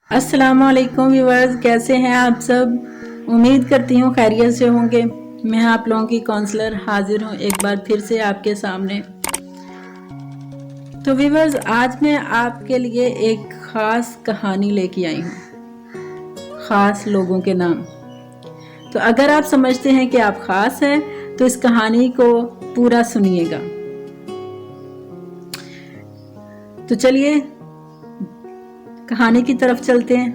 अस्सलाम वालेकुम व्यूअर्स, कैसे हैं आप सब। उम्मीद करती हूँ खैरियत से होंगे। मैं आप लोगों की काउंसलर हाजिर हूँ एक बार फिर से आपके सामने। तो व्यूअर्स, आज मैं आपके लिए एक ख़ास कहानी लेके आई हूँ, ख़ास लोगों के नाम। तो अगर आप समझते हैं कि आप ख़ास हैं तो इस कहानी को पूरा सुनिएगा। तो चलिए कहानी की तरफ चलते हैं।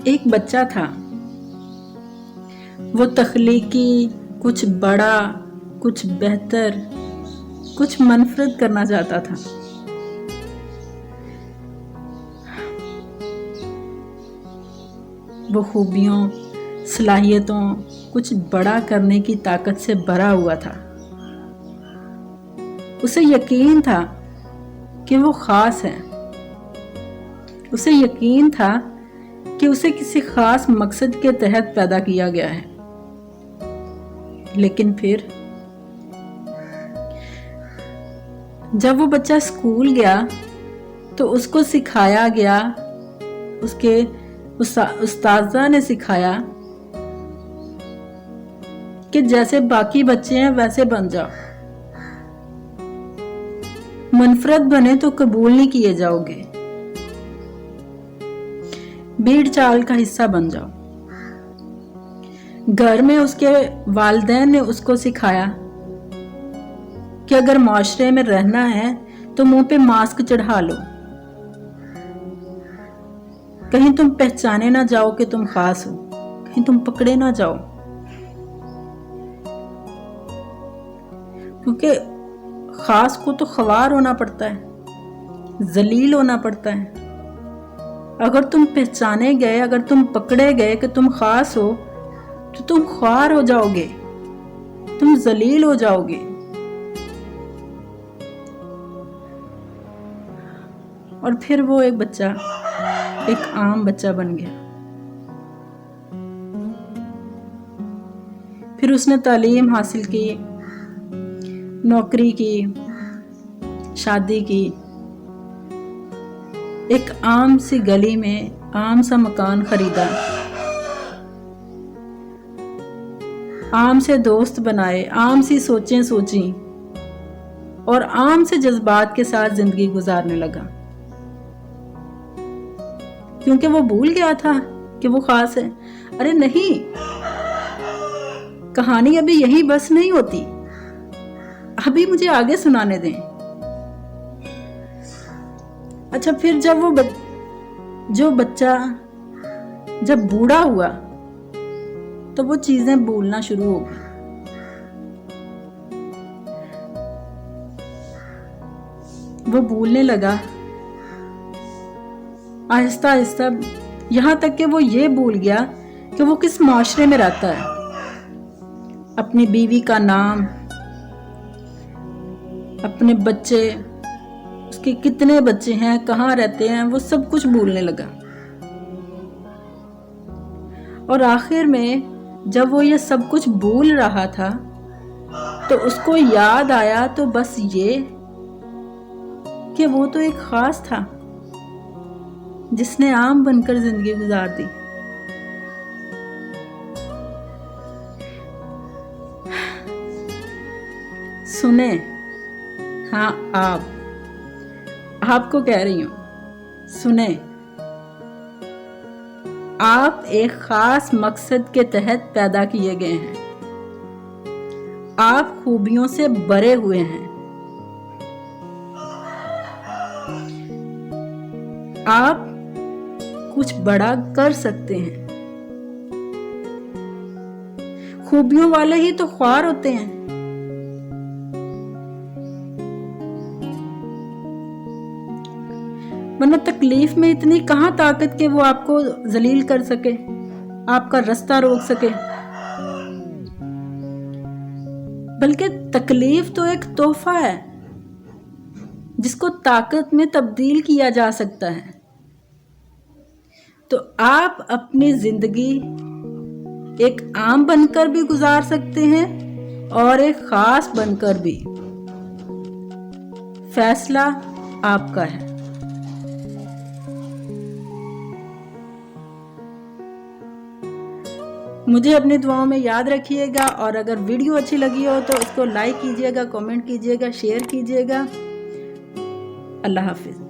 एक बच्चा था, वो तख्लीकी, कुछ बड़ा, कुछ बेहतर, कुछ मनफरद करना चाहता था। वो खूबियों, सलाहियतों, कुछ बड़ा करने की ताकत से भरा हुआ था। उसे यकीन था कि वो खास है। उसे यकीन था कि उसे किसी खास मकसद के तहत पैदा किया गया है। लेकिन फिर जब वो बच्चा स्कूल गया तो उसको सिखाया गया, उसके उस्ताज़ा ने सिखाया कि जैसे बाकी बच्चे हैं वैसे बन जाओ, मनफरद बने तो कबूल नहीं किए जाओगे, भीड़ चाल का हिस्सा बन जाओ। घर में उसके वालिदैन ने उसको सिखाया कि अगर माशरे में रहना है तो मुंह पे मास्क चढ़ा लो, कहीं तुम पहचाने ना जाओ कि तुम खास हो, कहीं तुम पकड़े ना जाओ। क्योंकि खास को तो ख्वार होना पड़ता है, जलील होना पड़ता है। अगर तुम पहचाने गए, अगर तुम पकड़े गए कि तुम खास हो तो तुम ख्वार हो जाओगे, तुम जलील हो जाओगे। और फिर वो एक बच्चा एक आम बच्चा बन गया। फिर उसने तालीम हासिल की, नौकरी की, शादी की, एक आम सी गली में आम सा मकान खरीदा, आम से दोस्त बनाए, आम सी सोचें सोची और आम से जज्बात के साथ जिंदगी गुजारने लगा। क्योंकि वो भूल गया था कि वो खास है। अरे नहीं, कहानी अभी यही बस नहीं होती, अभी मुझे आगे सुनाने दें। अच्छा, फिर जब वो जो बच्चा जब बूढ़ा हुआ तो वो चीजें भूलना शुरू हो गई। वो भूलने लगा आहिस्ता आहिस्ता, यहां तक कि वो ये भूल गया कि वो किस माशरे में रहता है। अपनी बीवी का नाम, अपने बच्चे, उसके कितने बच्चे हैं, कहाँ रहते हैं, वो सब कुछ भूलने लगा। और आखिर में जब वो ये सब कुछ भूल रहा था तो उसको याद आया तो बस ये कि वो तो एक खास था जिसने आम बनकर जिंदगी गुजार दी। सुने, हाँ आपको कह रही हूं, सुने, आप एक खास मकसद के तहत पैदा किए गए हैं। आप खूबियों से भरे हुए हैं। आप कुछ बड़ा कर सकते हैं। खूबियों वाले ही तो ख्वार होते हैं। वरना तकलीफ में इतनी कहां ताकत के वो आपको जलील कर सके, आपका रास्ता रोक सके। बल्कि तकलीफ तो एक तोहफा है जिसको ताकत में तब्दील किया जा सकता है। तो आप अपनी जिंदगी एक आम बनकर भी गुजार सकते हैं और एक खास बनकर भी। फैसला आपका है। مجھے اپنی دعاؤں میں یاد رکھیے گا، اور اگر ویڈیو اچھی لگی ہو تو اس کو لائک کیجیے گا، کامنٹ کیجیے گا، شیئر کیجیے گا۔ اللہ حافظ۔